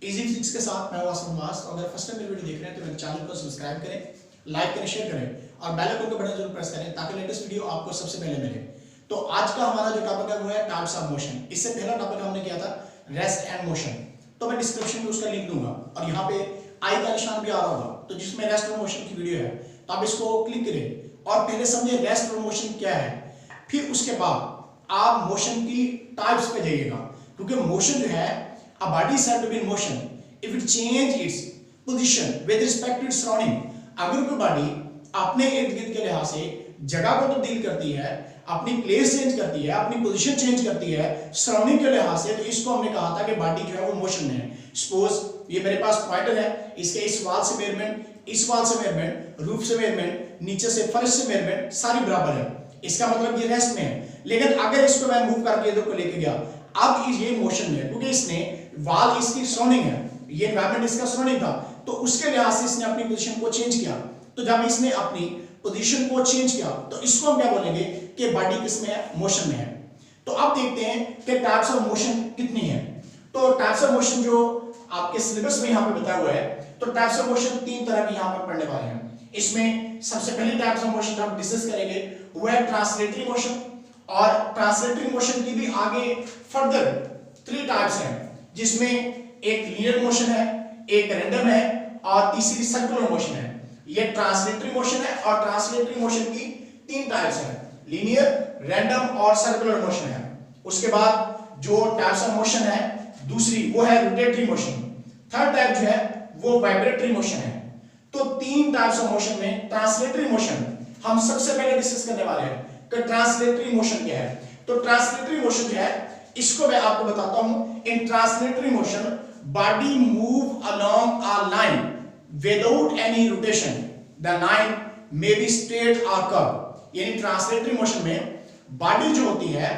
Easy physics के साथ मैं वासम मास। अगर फर्स्ट टाइम मेरी वीडियो देख रहे हैं तो मेरे चैनल को सब्सक्राइब करें, लाइक करें, शेयर करें और बेल आइकन का बटन जरूर प्रेस करें ताकि लेटेस्ट वीडियो आपको सबसे पहले मिले। तो आज का हमारा जो टॉपिक है वो है टाइप्स ऑफ मोशन। इससे पहला टॉपिक हमने किया था रेस्ट एंड मोशन, तो मैं डिस्क्रिप्शन में उसका लिंक दूंगा और यहाँ पे आई का निशान भी आ रहा होगा, तो जिसमें रेस्ट और मोशन की वीडियो है तो आप इसको क्लिक करें और पहले समझे रेस्ट और मोशन क्या है। फिर उसके बाद आप मोशन की टाइप्स पे जाइएगा, क्योंकि मोशन जो है a body is said to be in motion if it change its position with respect to its surrounding। अगर कोई बॉडी अपने इर्द गिर्द के लिहाज से जगह को तब्दील करती है, अपनी प्लेस चेंज करती है, अपनी पोजीशन चेंज करती है सराउंडिंग के लिहाज से, तो इसको हमने कहा था कि बॉडी जो है वो मोशन में है। सपोज ये मेरे पास पॉइंटर है, इसके इस वाल से मेजरमेंट, इस वाल से मेजरमेंट, रूफ से मेजरमेंट, नीचे से फर्श से मेजरमेंट सारी बराबर है, इसका मतलब ये रेस्ट में है। लेकिन अगर इसको मैं मूव करके इधर को लेके गया, अब ये मोशन में है क्योंकि इसने वाल इसकी सराउंडिंग है, ये एनवायरनमेंट इसका सराउंडिंग था, तो उसके लिहाज से इसने अपनी पोजीशन को चेंज किया। तो जब इसने अपनी पोजीशन को चेंज किया तो इसको हम क्या बोलेंगे कि बॉडी किस में है, मोशन में है। तो अब देखते हैं कि टाइप्स ऑफ मोशन कितनी है। तो टाइप्स ऑफ मोशन जो आपके सिलेबस में यहाँ पे बताया हुआ है, तो टाइप्स ऑफ मोशन तीन तरह के यहाँ पर पढ़ने वाले हैं। इसमें सबसे पहली टाइप्स ऑफ मोशन हम डिस्कस करेंगे वो है ट्रांसलेटरी मोशन, और ट्रांसलेटरी मोशन की भी आगे फर्दर 3 टाइप्स हैं, जिसमें एक लीनियर मोशन है, एक रैंडम है और तीसरी सर्कुलर मोशन है। ये ट्रांसलेटरी मोशन है और ट्रांसलेटरी मोशन की 3 टाइप्स हैं, लीनियर, रैंडम और सर्कुलर मोशन है। उसके बाद जो टाइप्स ऑफ मोशन है दूसरी वो है रोटेटरी मोशन, थर्ड टाइप जो है वो वाइब्रेटरी मोशन है। तो 3 टाइप्स ऑफ मोशन में ट्रांसलेटरी मोशन हम सबसे पहले डिस्कस करने वाले हैं कि ट्रांसलेटरी मोशन क्या है। तो ट्रांसलेटरी मोशन जो है इसको मैं आपको बताता हूं। In translatory motion body move along a line without any rotation, the line may be straight और कर्व। यानी ट्रांसलेटरी मोशन में बॉडी जो होती है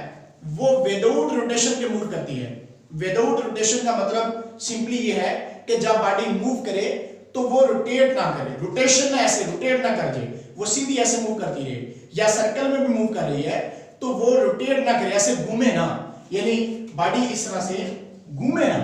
वो विदाउट रोटेशन के मूव करती है। विदाउट रोटेशन का मतलब सिंपली ये है कि जब बॉडी मूव करे तो वो रोटेट ना करे, रोटेशन ना ऐसे रोटेट ना कर जाए, वो सीधी ऐसे मूव करती रहे, या सर्कल में भी मूव कर रही है तो वो रोटेट ना करे, ऐसे घूमे ना, यानी बॉडी इस तरह से घूमे ना,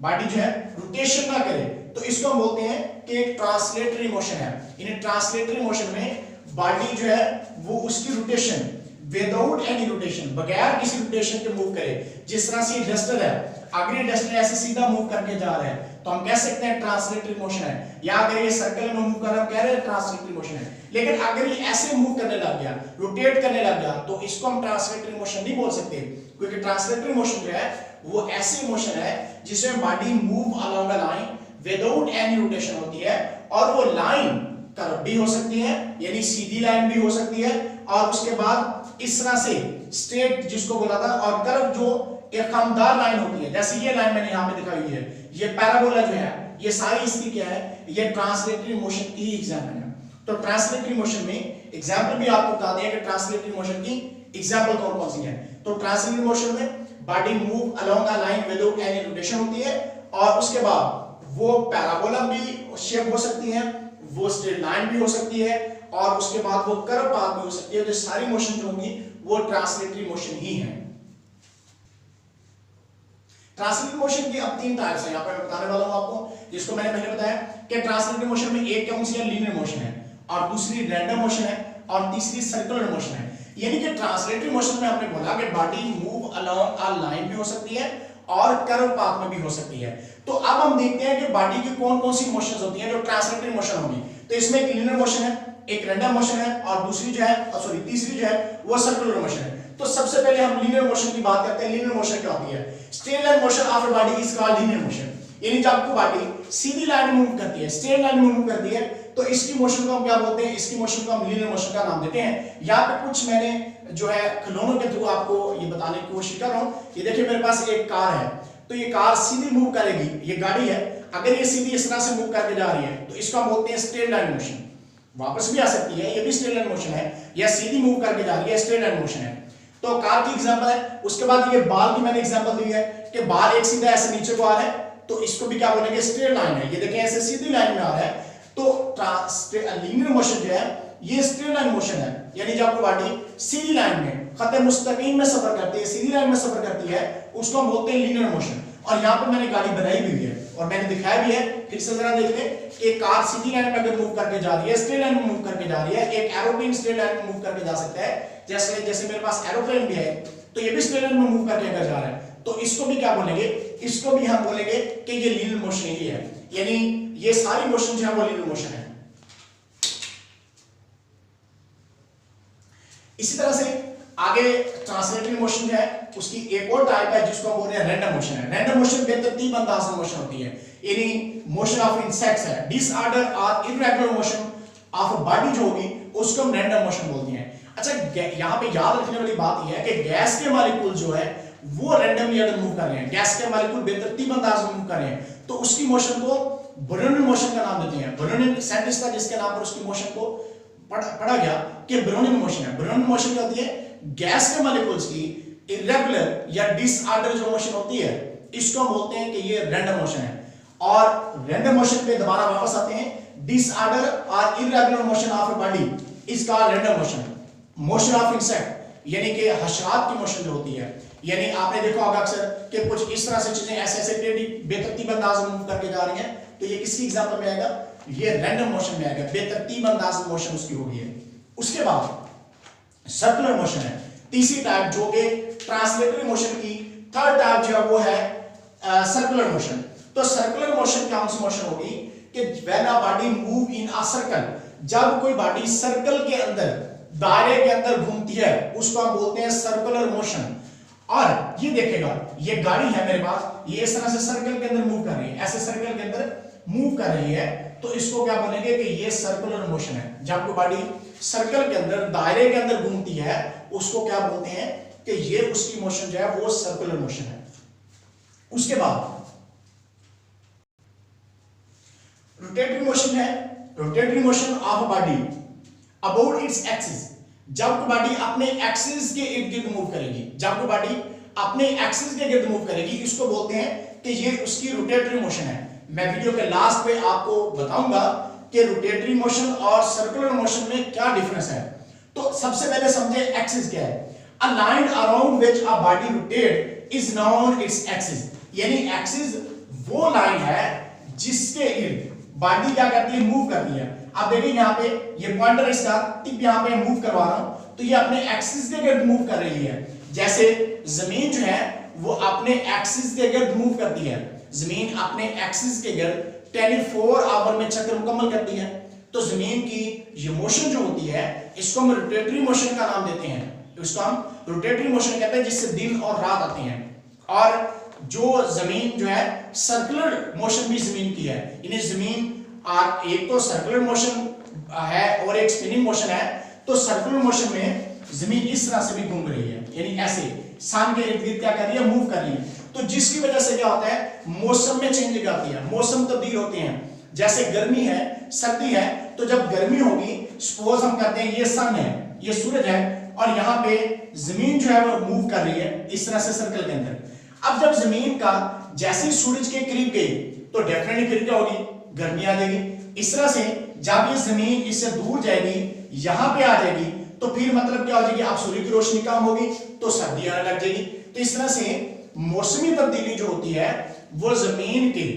बॉडी जो है रोटेशन ना करे, तो इसको हम बोलते हैं कि एक ट्रांसलेटरी मोशन है। यानी ट्रांसलेटरी मोशन में बॉडी जो है वो उसकी रोटेशन विदाउट एनी रोटेशन, बगैर किसी रोटेशन के मूव करे। जिस तरह से डस्टर है, अगर ये डस्टर ऐसे सीधा मूव करके जा रहा है तो हम कह सकते हैं ट्रांसलेटरी मोशन है, या अगर ये सर्कल में मूव कर रहा है कह रहे हैं ट्रांसलेटरी मोशन है। लेकिन अगर ये ऐसे मूव करने लग गया, रोटेट करने लग गया, तो इसको हम ट्रांसलेटरी मोशन नहीं बोल सकते, क्योंकि ट्रांसलेटरी मोशन जो है वो ऐसी मोशन है जिसमें body move along a line without any rotation होती है, और वो लाइन कर्व भी हो सकती है, यानी सीधी लाइन भी हो सकती है, और उसके बाद इस तरह से स्ट्रेट जिसको बोला था, और कर्व जो एक खामदार लाइन होती है, जैसे ये लाइन मैंने यहाँ पे दिखाई हुई है, ये पैराबोला जो है, ये सारी इसकी क्या है, ये ट्रांसलेटरी मोशन की एग्जाम्पल है। तो ट्रांसलेटरी मोशन में एग्जाम्पल भी आपको बता दिया कि ट्रांसलेटरी मोशन की एग्जाम्पल कौन कौन सी है। तो ट्रांसलेटरी मोशन में body move along a line without any rotation होती है, और उसके बाद वो पैराबोला भी शेप हो सकती है, वो स्ट्रेट लाइन भी हो सकती है, और उसके बाद वो कर्व पाथ भी हो सकती है। तो सारी मोशन जो होंगी वो ट्रांसलेटरी मोशन ही है। ट्रांसलेटरी मोशन की अब 3 टाइप्स हैं, यहाँ पर मैं बताने वाला हूं आपको, जिसको मैंने पहले बताया कि ट्रांसलेटरी मोशन में एक कौन सी है, लीनियर मोशन है, और दूसरी रैंडम मोशन है, और तीसरी सर्कुलर मोशन है। यानी कि ट्रांसलेटरी मोशन में हमने बोला कि body move along a line भी हो सकती है और कर्व पाथ में भी हो सकती है। तो अब हम देखते हैं कि बॉडी की कौन कौन सी मोशंस होती हैं जो ट्रांसलेटरी मोशन होगी। तो इसमें एक लीनियर मोशन है, एक रैंडम मोशन है, और दूसरी जो है तीसरी जो है वो सर्कुलर मोशन है। तो सबसे पहले हम लीनियर मोशन की बात करते हैं। लीनियर मोशन क्या होती है? Straight line motion of a body is called linear motion. यानी जब आपको बॉडी सीधी लाइन में मूव करती है, स्ट्रेट लाइन में मूव करती है, तो इसकी मोशन को हम क्या बोलते हैं? इसकी मोशन को हम लीनियर मोशन का नाम देते हैं। यहाँ पे कुछ मैंने जो है खिलौनों के थ्रू आपको ये बताने की कोशिश कर रहा हूँ। ये देखिए मेरे पास एक कार है, तो ये कार सीधी मूव करेगी, ये गाड़ी है, अगर ये सीधी इस तरह से मूव करके जा रही है तो इसको हम बोलते हैं स्ट्रेट लाइन मोशन। वापस भी आ सकती है, ये भी स्ट्रेट लाइन मोशन है, या सीधी मूव करके जा रही है, स्ट्रेट लाइन मोशन है। तो कार की एग्जांपल है। उसके बाद ये बाल की मैंने एग्जांपल दी है कि बाल एक सीधा ऐसे नीचे को आ रहा है, तो इसको भी क्या बोलेंगे? स्ट्रेट लाइन है। ये देखिए ऐसे सीधी लाइन में आ रहा है, तो लीनियर मोशन जो है ये स्ट्रेट लाइन मोशन है। यानी जब आपको बॉडी सीधी लाइन में खत मुस्तकीम में सफर करती है, सीधी लाइन में सफर करती है, उसको हम बोलते हैं लीनियर मोशन। और यहाँ पे मैंने गाड़ी बनाई भी हुई है और मैंने दिखाया भी है। फिर से जरा देख लें, एक कार सीधी लाइन में अगर मूव करके जा रही है, स्ट्रेट लाइन में मूव करके जा रही है, एक एरोप्लेन स्ट्रेट लाइन में मूव करके जा सकता है, जैसे मेरे पास एरोप्लेन भी है तो ये भी स्ट्रेट लाइन में मूव करके अगर जा रहा है तो इसको भी क्या बोलेंगे, इसको भी हम बोलेंगे कि ये लीनियर मोशन ही है, यानी ये सारी मोशन जो है वो लीनियर मोशन है। इसी तरह से आगे ट्रांसलेटरी मोशन जो है उसकी एक और टाइप है जिसको हम बोलते हैं रैंडम मोशन है। रैंडम मोशन बेतरतीब अंदाज में मोशन होती है, यानी मोशन ऑफ इंसेक्ट्स है। डिसऑर्डर और इररेगुलर मोशन ऑफ बॉडी जो होगी उसको हम रैंडम मोशन बोलते हैं। अच्छा, यहाँ पे याद रखने वाली बात यह है कि गैस के मॉलिक्यूल जो है वो रैंडमली अगर मूव कर रहे हैं, गैस के मॉलिक्यूल बेतरतीब अंदाज में मूव कर रहे हैं तो उसकी मोशन को ब्रोनिन मोशन का नाम देते हैं। ब्रोनिन साइंटिस्ट था जिसके नाम पर उसकी मोशन को पढ़ा गया कि ब्रोनिन मोशन है। ब्रोनिन मोशन क्या होती है, गैस के मॉलिक्यूल्स की इरेगुलर या डिसऑर्डर जो मोशन होती है इसको हम बोलते हैं कि ये रैंडम मोशन है। और रैंडम मोशन पे दोबारा वापस आते हैं, डिसऑर्डर और irregular motion of a body is called random motion. Motion of insect यानी कि हशरात की मोशन जो होती है, यानी आपने देखा होगा अक्सर कि कुछ इस तरह से चीजें ऐसे टेढ़ी बेतरतीब अंदाज में मूव करके जा रही हैं, तो ये किसकी एग्जांपल में आएगा, ये रैंडम मोशन में आएगा, बेतरतीब अंदाज में मोशन उसकी होगी है। उसके बाद सर्कुलर मोशन है तीसरी टाइप, जो कि ट्रांसलेटरी मोशन की थर्ड टाइप जो है वो है सर्कुलर मोशन। तो सर्कुलर मोशन कौन सी मोशन होगी कि when a body move in a circle, जब कोई बॉडी सर्कल के अंदर, दायरे के अंदर घूमती है उसको हम बोलते हैं सर्कुलर मोशन। और ये देखेगा, ये गाड़ी है मेरे पास, ये इस तरह से सर्कल के अंदर मूव कर रही है, ऐसे सर्कल के अंदर मूव कर रही है, तो इसको क्या बोलेंगे कि ये सर्कुलर मोशन है। जब कोई बॉडी सर्कल के अंदर, दायरे के अंदर घूमती है उसको क्या बोलते हैं कि ये उसकी मोशन जो है वो सर्कुलर मोशन है। उसके बाद रोटेटरी मोशन है, rotatory motion of a body about its axis, जब बॉडी अपने एक्सिस के इर्द गिर्द मूव करेगी, जब बॉडी अपने एक्सिस के गिर्द मूव करेगी इसको बोलते हैं कि ये उसकी रोटेटरी मोशन है। मैं वीडियो के लास्ट में आपको बताऊंगा कि रोटेटरी मोशन और सर्कुलर मोशन में क्या डिफरेंस है। तो सबसे पहले समझे एक्सिस क्या है। A line around which a body rotate is known its axis, यानी एक्सिस वो लाइन है जिसके इर्द बॉडी क्या करती है, मूव करती है। आप देखिए यहाँ पे ये पॉइंटर इसका टिप यहाँ पे मूव करवा रहा हूं तो ये अपने एक्सिस के गिर्द मूव कर रही है। जैसे जमीन जो है वो अपने एक्सिस के गिर्द मूव करती है, जमीन अपने एक्सिस के गिर्द 24 आवर में चक्कर मुकम्मल करती है। तो जमीन की ये मोशन जो होती है इसको हम रोटेटरी मोशन का नाम देते हैं, इसको हम रोटेटरी मोशन कहते हैं, जिससे दिन और रात आते हैं। और जो जमीन जो है सर्कुलर मोशन भी जमीन की है, इन्हें जमीन और एक तो सर्कुलर मोशन है और एक स्पिनिंग मोशन है। तो सर्कुलर मोशन में जमीन इस तरह से भी घूम रही है, यानी ऐसे सन के इर्द गिर्द क्या कर रही है, मूव कर रही है। तो जिसकी वजह से क्या होता है, मौसम में चेंज आती है, मौसम तब्दील होते हैं। जैसे गर्मी है, सर्दी है, तो जब गर्मी होगी, सपोज हम कहते हैं ये सन है, ये सूरज है और यहाँ पे जमीन जो है वो मूव कर रही है इस तरह से सर्कल के अंदर। अब जब जमीन का जैसे सूरज के करीब गई तो डेफिनेटली फिर क्या होगी, गर्मी आ जाएगी। इस तरह से जब ये जमीन इससे दूर जाएगी, यहां पे आ जाएगी, तो फिर मतलब क्या हो जाएगी, अब सूर्य की रोशनी कम होगी तो सर्दी आने लग जाएगी। तो इस तरह से मौसमी तब्दीली जो होती है वो जमीन के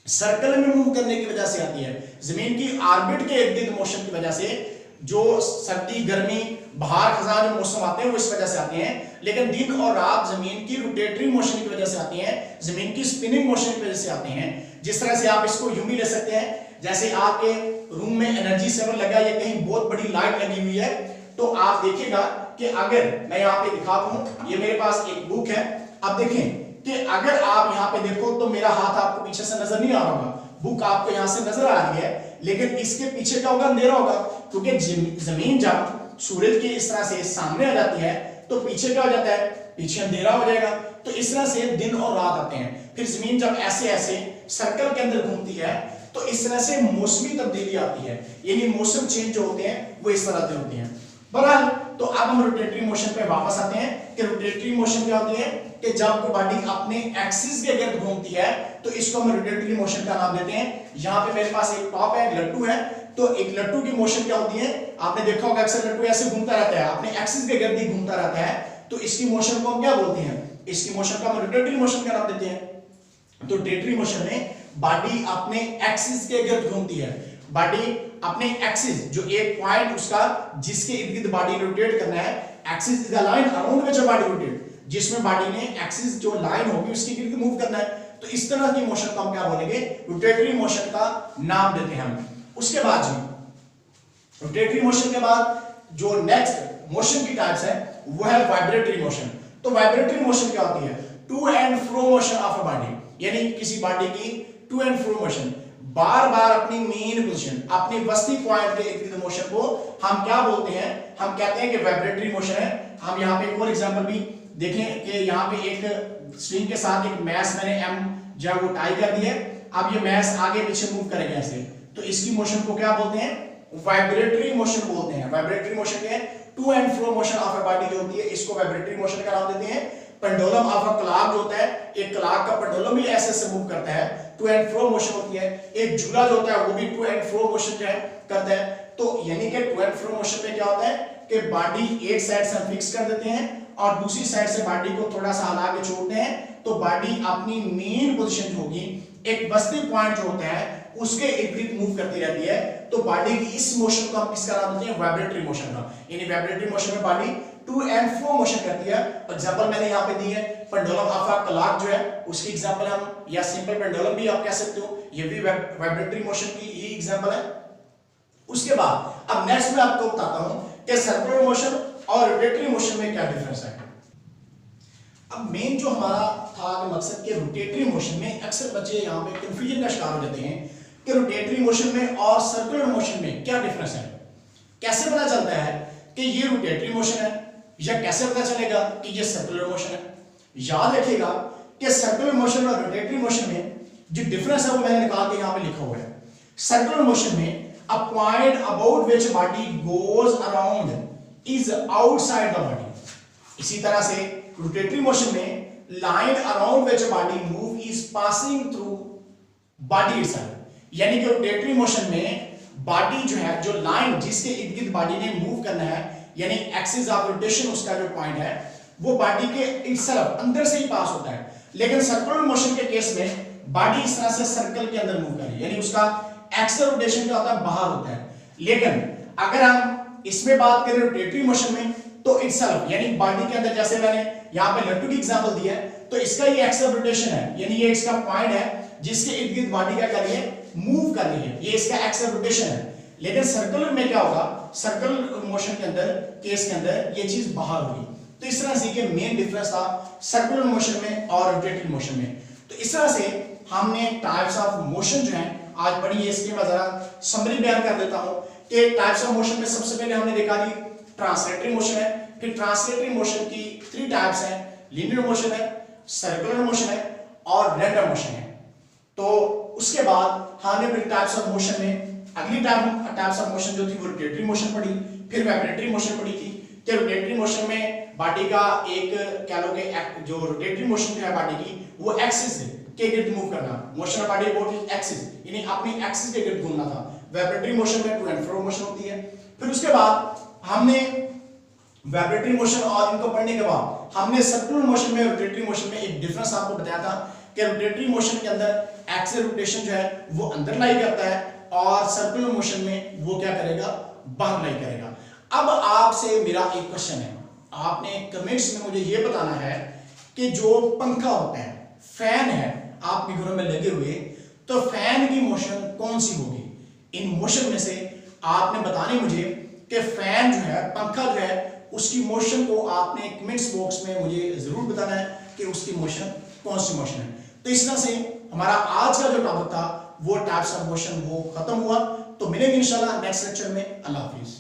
सर्कल में मूव करने की वजह से आती है, जमीन की ऑर्बिट के इर्द गिर्द मोशन की वजह से। जो सर्दी, गर्मी, बाहर खजा जो मौसम आते हैं वो इस वजह से आते हैं। लेकिन दिन और रात जमीन की रोटेटरी मोशन की वजह से आती हैं, जमीन की स्पिनिंग मोशन की वजह से आते हैं। जिस तरह से आप इसको यूं भी ले सकते हैं, जैसे आपके रूम में एनर्जी सेवर लगा या कहीं बहुत बड़ी लाइट लगी हुई है, तो आप देखिएगा कि अगर मैं यहाँ पे दिखाता हूं, ये मेरे पास एक बुक है, अब देखें कि अगर आप यहाँ पे देखो तो मेरा हाथ आपको पीछे से नजर नहीं आ रहा होगा, बुक आपको यहाँ से नजर आ रही है, लेकिन इसके पीछे क्या होगा, अंधेरा होगा, क्योंकि जमीन जब सूरज की इस तरह से सामने आ जाती है तो पीछे क्या हो जाता है, पीछे अंधेरा हो जाएगा। तो इस तरह से दिन और रात आते हैं। फिर जमीन जब ऐसे ऐसे सर्कल के अंदर घूमती है तो इस तरह से मौसमी तब्दीली आती है, यानी मौसम चेंज जो होते हैं वो इस तरह से होते हैं। बहरहाल तो अब हम रोटेटरी मोशन पे वापस आते हैं कि रोटेटरी मोशन क्या होती है कि जब कोई बॉडी अपने एक्सिस के गिर्द घूमती है तो इसको हम रोटेटरी मोशन का नाम देते हैं। यहाँ पे मेरे पास एक टॉप है, एक लट्टू है, तो एक लट्टू की मोशन क्या होती है, आपने देखा होगा अक्सर लट्टू ऐसे घूमता रहता है, अपने एक्सिस के गिर्द ही घूमता रहता है, तो इसकी मोशन को हम क्या बोलते हैं, इसकी मोशन का हम रोटेटरी मोशन का नाम देते हैं। तो रोटेटरी मोशन में बॉडी अपने एक्सिस के गिर्द घूमती है। बॉडी अपने एक्सिस, जो एक पॉइंट उसका जिसके इर्द गिर्द बॉडी रोटेट करना है, axis is the line around which body rotate, जिसमें बॉडी ने एक्सिस जो लाइन होगी उसके इर्द मूव करना है। तो इस तरह की मोशन को हम क्या बोलेंगे, रोटेटरी मोशन का नाम देते हैं हम। उसके बाद जी रोटेटरी मोशन के बाद जो नेक्स्ट मोशन की टाइप्स है वो है वाइब्रेटरी मोशन। तो वाइब्रेटरी मोशन क्या होती है, to and fro motion of a body, यानी किसी बॉडी की टू एंड फ्रो मोशन, बार बार अपनी मेन पोजीशन, अपनी बस्ती पॉइंट के इर्द मोशन को हम क्या बोलते हैं, हम कहते हैं कि वाइब्रेटरी मोशन है। हम यहाँ पे एक और एग्जांपल भी देखें कि यहाँ पे एक स्ट्रिंग के साथ एक मैश मैंने एम जो है वो टाई कर दी है। अब ये मैश आगे पीछे मूव करेगा ऐसे, तो इसकी मोशन को क्या बोलते हैं, वाइब्रेटरी मोशन बोलते हैं। वाइब्रेटरी मोशन के to and fro motion of a body जो होती है, इसको वाइब्रेटरी मोशन का नाम देते हैं। पेंडुलम ऑफ अ क्लॉक जो होता है, एक क्लॉक का पेंडुलम भी ऐसे से मूव करता है, टू एंड फ्रो मोशन होती है। एक झूला जो होता है वो भी टू एंड फ्रो मोशन जो है करता है। तो यानी कि टू एंड फ्रो मोशन में क्या होता है कि बॉडी एक साइड से फिक्स कर देते हैं और दूसरी साइड से बॉडी को थोड़ा सा हिला के छोड़ते हैं, तो बॉडी अपनी मेन पोजीशन जो होगी, एक बस्ती पॉइंट जो होता है उसके इर्द गिर्द मूव करती रहती है। तो बॉडी की इस मोशन को हम किसका नाम देते हैं, वाइब्रेटरी मोशन का। यानी वाइब्रेटरी मोशन में body to and fro motion करती है। एग्जांपल मैंने यहाँ पे दी है, पेंडुलम ऑफ अ क्लॉक जो है उसकी एग्जांपल हम, या सिंपल पेंडुलम भी आप कह सकते हो, ये भी वाइब्रेटरी मोशन की ही एग्जांपल है। उसके बाद अब नेक्स्ट में आपको बताता हूं कि सर्कुलर मोशन और रोटेटरी मोशन में क्या डिफरेंस है। अब मेन जो हमारा था मकसद के रोटेटरी मोशन में अक्सर बच्चे यहाँ पे कंफ्यूजन का शिकार हो जाते हैं कि रोटेटरी मोशन में और सर्कुलर मोशन में क्या डिफरेंस है, कैसे पता चलता है कि ये रोटेटरी मोशन है, या कैसे पता चलेगा कि ये सर्कुलर मोशन है। याद रखिएगा कि सर्कुलर मोशन और रोटेटरी मोशन में जो डिफरेंस है वो मैंने निकाल के यहाँ पे लिखा हुआ है। सर्कुलर मोशन में a point about which body goes around is outside the body। इसी तरह से रोटेटरी मोशन में line around which body move is passing through body itself। यानी कि रोटेटरी मोशन में बॉडी जो है, जो लाइन जिसके इर्द गिर्द बॉडी ने मूव करना है, यानी एक्सिस ऑफ रोटेशन उसका जो पॉइंट है वो बॉडी के इटसेल्फ अंदर से ही पास होता है। लेकिन सर्कुलर मोशन के केस में बॉडी इस तरह से सर्कल के अंदर मूव कर रही है, यानी उसका एक्सल रोटेशन क्या होता है, बाहर होता है। लेकिन अगर हम इसमें बात करें रोटेटरी मोशन में, तो इटसेल्फ यानी बॉडी के अंदर, जैसे मैंने यहाँ पे लट्टू की एग्जांपल दी है, तो इसका ये एक्सल रोटेशन है, यानी ये इसका पॉइंट है जिसके इर्द गिर्द बॉडी क्या कर रही है, मूव कर रही है, ये इसका एक्सल रोटेशन है। लेकिन सर्कुलर में क्या होगा, सर्कुलर मोशन के अंदर, केस के अंदर ये चीज बाहर होगी। तो इस तरह से ये मेन डिफरेंस था सर्कुलर मोशन में और रोटेटरी मोशन में। तो इस तरह से हमने टाइप्स ऑफ मोशन जो है आज पढ़ी है। इसके मैं जरा समरी बयान कर देता हूं कि टाइप्स ऑफ मोशन में सबसे पहले हमने देखा कि ट्रांसलेटरी मोशन है। फिर ट्रांसलेटरी मोशन की 3 टाइप्स हैं, लीनियर मोशन है, सर्कुलर मोशन है और रैंडम मोशन है। तो उसके बाद हमने फिर टाइप्स ऑफ मोशन में अगली टाइप्स ऑफ मोशन जो थी वो रोटेटरी मोशन पढ़ी, फिर वाइब्रेटरी मोशन पढ़ी थी। कि रोटेटरी मोशन में बॉडी का एक कह लो कि जो रोटेटरी मोशन जो है बॉडी की वो एक्सिस के गिर्द मूव करना, motion of body about axis, यानी अपनी एक्सिस के गिर्द घूमना था। वाइब्रेटरी मोशन में टू एंड फ्रो मोशन होती है। फिर उसके बाद हमने वाइब्रेटरी मोशन और इनको पढ़ने के बाद हमने सर्कुलर मोशन में रोटेटरी मोशन में एक डिफरेंस आपको बताया था कि रोटेटरी मोशन के अंदर एक्सियल रोटेशन जो है वो अंदर लाई करता है और सर्कुलर मोशन में वो क्या करेगा, बाहर लाई करेगा। अब आपसे मेरा एक क्वेश्चन है, आपने कमेंट्स में मुझे ये बताना है कि जो पंखा होता है, फैन है आपके घरों में लगे हुए, तो फैन की मोशन कौन सी होगी। इन मोशन में से आपने बताने मुझे कि फैन जो है, पंखा जो है, उसकी मोशन को आपने कमेंट्स बॉक्स में मुझे जरूर बताना है कि उसकी मोशन कौन सी मोशन है। तो इस तरह से हमारा आज का जो टॉपिक था वो टाइप्स ऑफ मोशन वो खत्म हुआ। तो मिलेंगे इंशाल्लाह नेक्स्ट लेक्चर में। अल्लाह हाफिज।